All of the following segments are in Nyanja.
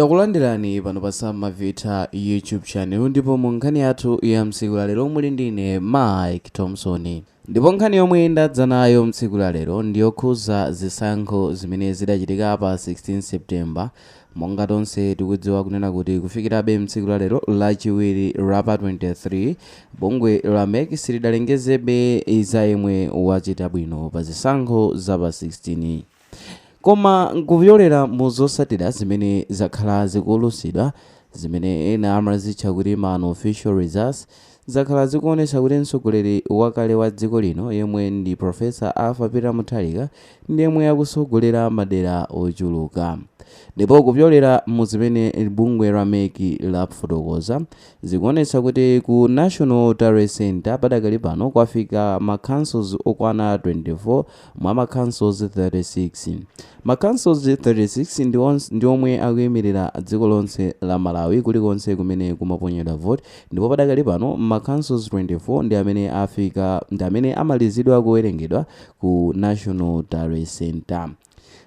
Takulandirani pano pa Imaveka YouTube channel ndipo mu nkhani yathu ya mtsiku la lero muli ndine Mike Thompson. Ndipo nkhani yomwe ndadza nayo mtsiku la lero ndiyokhuza zisankho zimene zidachitika pa 16 September. Monga tonse tikudziwa kunena kuti kufikirabe mtsiku la lero lachiwiri rapa 23 bungwe la MEC silidalengezebe za yemwe wachita bwino pa zisankho za pa 16. Koma nkuviyolera mu zosatira zimene zakhala zikulusidwa zimene ena amazitcha kuti unofficial results zakhala zikuonetsa kuti mtsogoleri wakale wa dziko lino yemwe ndi Professor Peter Mutharika ndi yemwe akusogolera madera ochuluka. Ndipo kupyolera mu zimene bungwe la MEC lafotokoza zikuonetsa kuti ku National Talent Center padakali pano kwafika ma-councils okwana 24 mwa ma-councils 36. Ma-councils 36 ndi omwe akuyimirira dziko lonse la Malawi kulikonse kumene kumaponyedwa vote, ndipo padakali pano ma-councils 24 ndi amene amalizidwa kuwerengedwa ku National Talent Center.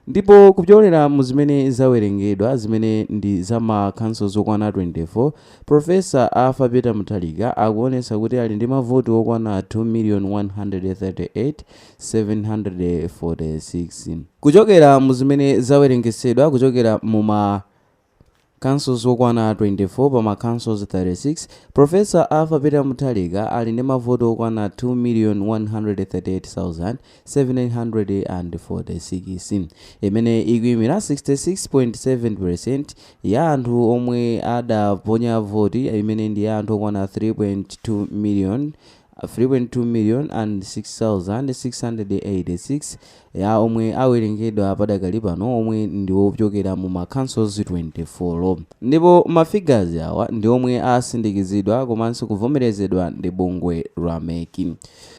Ndipo kupyolera mu zimene zawerengedwa zimene ndi za ma-councils okwana 24, Professor Peter Mutharika akuonetsa kuti ali ndi mavoti okwana 2,138,746. Kuchokera mu zimene zawerengesedwa kuchokera mu ma-councils okwana 24 pa ma-councils 36, Professor Peter Mutharika ali ndi mavoti okwana 2,138,746 imene ikuyimira 66.7% ya anthu omwe adaponya voti imene ndi ya anthu okwana 3.2 million and 6,686 ya omwe awerengedwa padakali pano omwe ndi ochokera mu ma-councils 24. Ndipo ma-figures awa ndi omwe asindikizidwa komanso kuvomerezedwa ndi bungwe la MEC.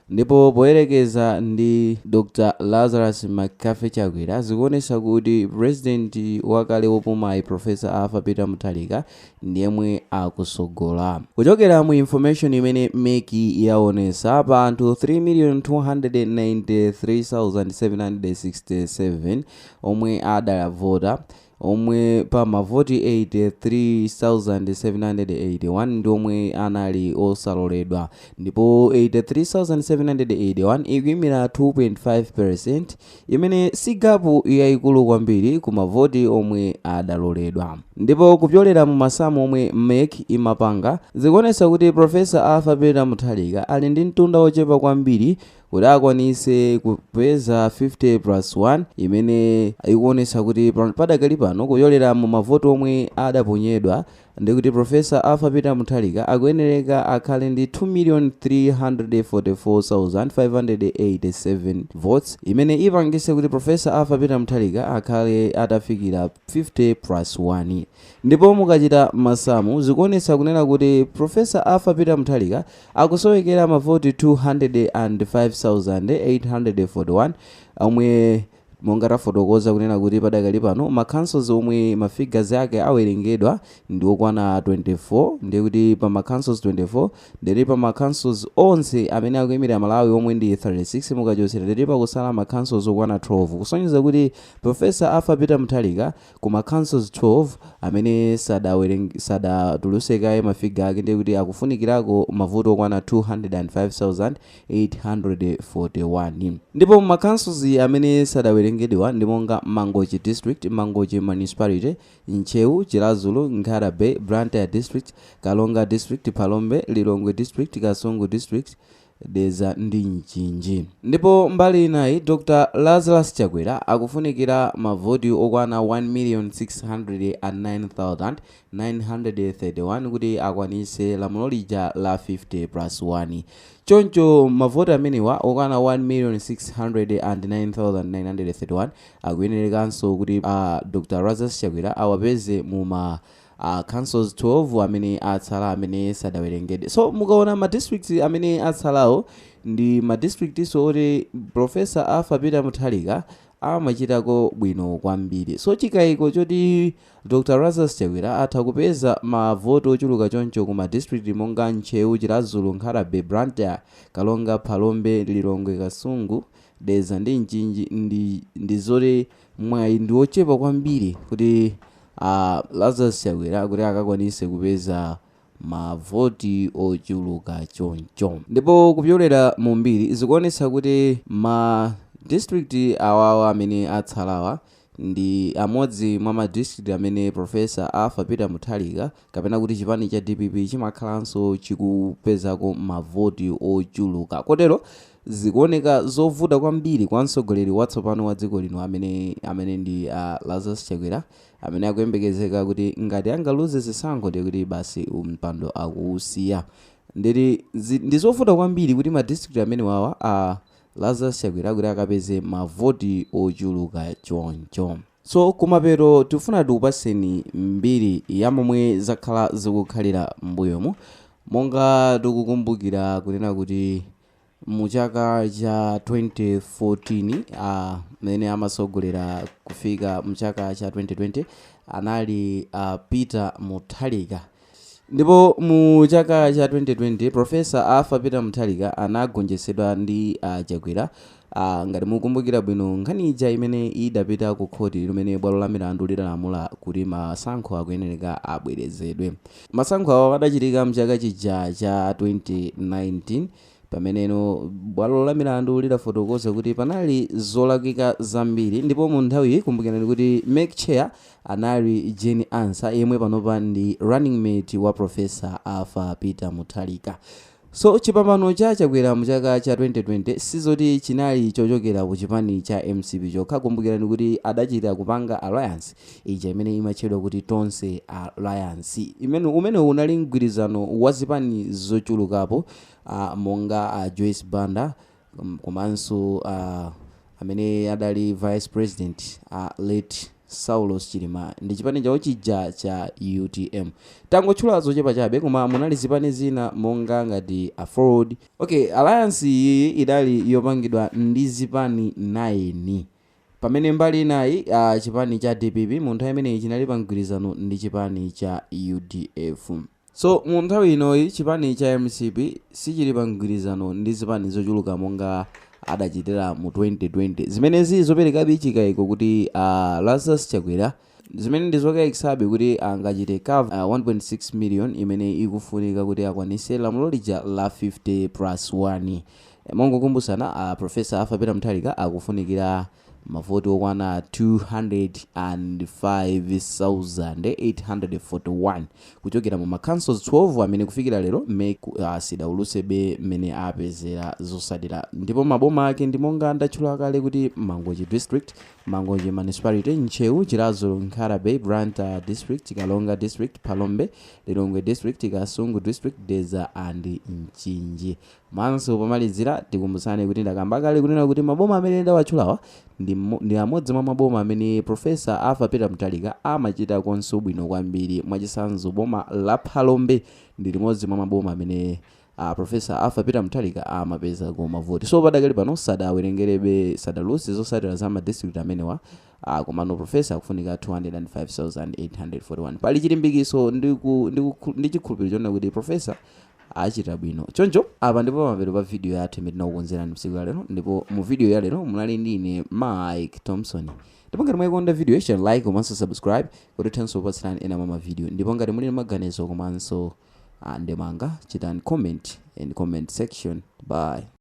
Ndipo poyerekeza ndi Dr. Lazarus Makafe Chakwera zikuonetsa kuti president wakale wopumayi Professor Peter Mutharika ndi yemwe akusogola. Kuchokera mu information imene MEC yaonesa pa anthu 3,293,767 omwe adavota, omwe pa mavoti 83,781 ndi omwe anali osaloledwa, ndipo 83,781 ikuyimira 2.5% imene si gapu yayikulu kwambiri ku mavoti omwe adaloledwa. Ndipo kupyolera mu masamu omwe MEC imapanga zikuonetsa kuti Professor Peter Mutharika ali ndi mtunda ochepa kwambiri kuti akwanise kupeza 50+1 imene ikuonetsa kuti padakali pano kuyolera mu mavoti omwe adaponyedwa ndikuti Professor Peter Mutharika akuyenereka akhale ndi 2,344,587 votes imene ipangise kuti Professor Peter Mutharika akhale atafikira 50+1. Ndipo mukachita masamu zikuonetsa kunena kuti Professor Peter Mutharika akusowekera mavoti 205,841 omwe monga tafotokoza kunena kuti padakali pano ma-councils omwe ma-figures ake awerengedwa ndi okwana 24, ndi kuti pa ma-councils 24 ndi pa ma-councils onse amene akuyimirira Malawi omwe ndi 36 mukachosera ndi pa kusala ma-councils okwana 12, kusonyeza kuti Professor Peter Mutharika ku ma-councils 12 amene sadatulutsekaye ma-figure ake ndi kuti akufunikirako mavoti okwana 205,841. ndipo ma-councils amene sadawerengedwa ndi monga Mangochi District, Mangochi Municipality, Nchewu, Chilazulu, Nkarabe, Blantyre District, Kalonga District, Palombe, Lilongwe District, Kasungu District, Deza ndi Nchinji. Ndipo mbali inayi Dr. Lazarus Chakwera akufunikira mavoti okwana 1,609,931 kuti akwanise lamulo lija la 50+1. Choncho mavoti amenewa okwana 1,609,931 akuyenerekanso kuti Dr. Lazarus Chakwera awapeze mu councils 12 amene atsala amene sadawerengedwe. So mukaona ma districts amene atsalawo ndi ma districts oti Professor Peter Mutharika amachitako bwino kwambiri. So chikayiko choti Dr. Lazarus Chakwera atha kupeza mavoti ochuluka choncho ku ma district monga Nchewu, Chilazulu, Nkarabe, Blantyre, Kalonga, Palombe, Lilongwe, Kasungu, Deza ndi Nchinji ndi zoti mwayi ndi ochepa kwambiri kuti Lazarus Chakwera kuti akakwanise kupeza mavoti ochuluka choncho. Ndipo kupyolera mu mbiri zikuonetsa kuti ma district awawa amene atsalawa ndi amodzi mwa ma district amene Professor Arthur Peter Mutharika kapena kuti chipani cha DPP chimakhalanso chikupezako mavoti ochuluka. Kotero zikuoneka zovuta kwambiri kwa mtsogoleri watsopano wa dziko lino amene ndi Lazarus Chakwera amene akuyembekezeka kuti ngati angaluze zisankho ndi kuti basi mpando akuusiya. Ndi zovuta kwambiri kuti ma district amene wawa Lazarus Chakwera kuti akapeze mavoti ochuluka choncho. So kumapeto tifuna tikupaseni mbiri ya momwe zakhala zikukhalira mbuyomu. Monga tikukumbukira kunena kuti mu chaka cha 2014 mene amasogolera kufika mu chaka cha 2020 anali Peter Mutharika. Ndipo mu chaka cha 2020 Professor Arthur Peter Mutharika anagonjetsedwa ndi Chakwera. Ngati mukumbukira bwino nkhani ija imene idapita ku khoti limene bwalo la milandu lidalamula kuti masankho akuyenereka abwerezedwe. Masankho awo adachitika mu chaka chija cha 2019 pameneno bwalo la milandu lidafotokoza kuti panali zolakwika zambiri. Ndipo mu nthawi kumbukirani kuti make chair anali Jane Ansa yemwe panopa ndi running mate wa Professor Arthur Peter Mutharika. So chipambano cha Chakwera mu chaka cha 2020 sizoti chinali chochokera ku chipani cha MCP chokha. Kumbukirani kuti adachita kupanga alliance ija imene imatchedwa kuti Tonse Alliance umene unali mgwirizano wa zipani zochulukapo monga Joyce Banda komanso amene adali vice president late Saulos Chilima ndi chipani chawo chija cha UTM. Tangotchula zochepa chabe koma munali zipani zina monga ngati Afford. Alliance iyi idali yopangidwa ndi zipani 9 pamene mbali inayi chipani cha DPP mu nthawi imeneyi chinali pa mgwirizano ndi chipani cha UDF. So mu nthawi inoyi chipani cha MCP sichili pa mgwirizano ndi zipani zochuluka monga adachitira mu 2020. Zimenezi zoperekabe chikayiko kuti Lazarus Chakwera zimene ndizokayikitsabe kuti angachite cover 1.6 million imene ikufunika kuti akwanise lamulo lija la 50+1. Mongokumbutsana Professor Arthur Peter Mutharika akufunikira mavoti okwana 205,841 kuchokera mu councils 12 amene kufikira lero sidaulutsebe mmene apezera zosadira. Ndipo maboma ake ndi monga ndatchula kale kuti Mangochi district, Mangochi municipality, Nchewu, Chilazo, Nkarabe, Branta district, Kalonga district, Palombe, Lilongwe district, Kasungu district, Deza and Mchinji. Manso pomalizira tikumbutsane kuti ndakamba kale kunena kuti maboma amene ndawatchulawa ndi amodzi mwa maboma amene Professor Arthur Peter Mutharika amachita konso bwino kwambiri. Mwachitsanzo boma la Palombe ndi limodzi mwa maboma amene Professor Arthur Peter Mutharika amapeza ku mavoti. So padakali pano sadawerengerebe sadaluse zosadira za ma district amenewa komano Professor akufunika 205,841. Pali chilimbikiso ndi chikhulupiriro chona kuti Professor achita bwino choncho. Apa ndipo mapeto pa video yathu imene tinakukonzerani msiku ya lero. Ndipo mu video ya lero munali ndine Mike Thompson. Ndipo ngati mwayikonda video yi like komanso subscribe kuti thenso kupatsirani ena mwa video. Ndipo ngati muli maganizo komanso ndemanga chitani comment in comment section. Bye.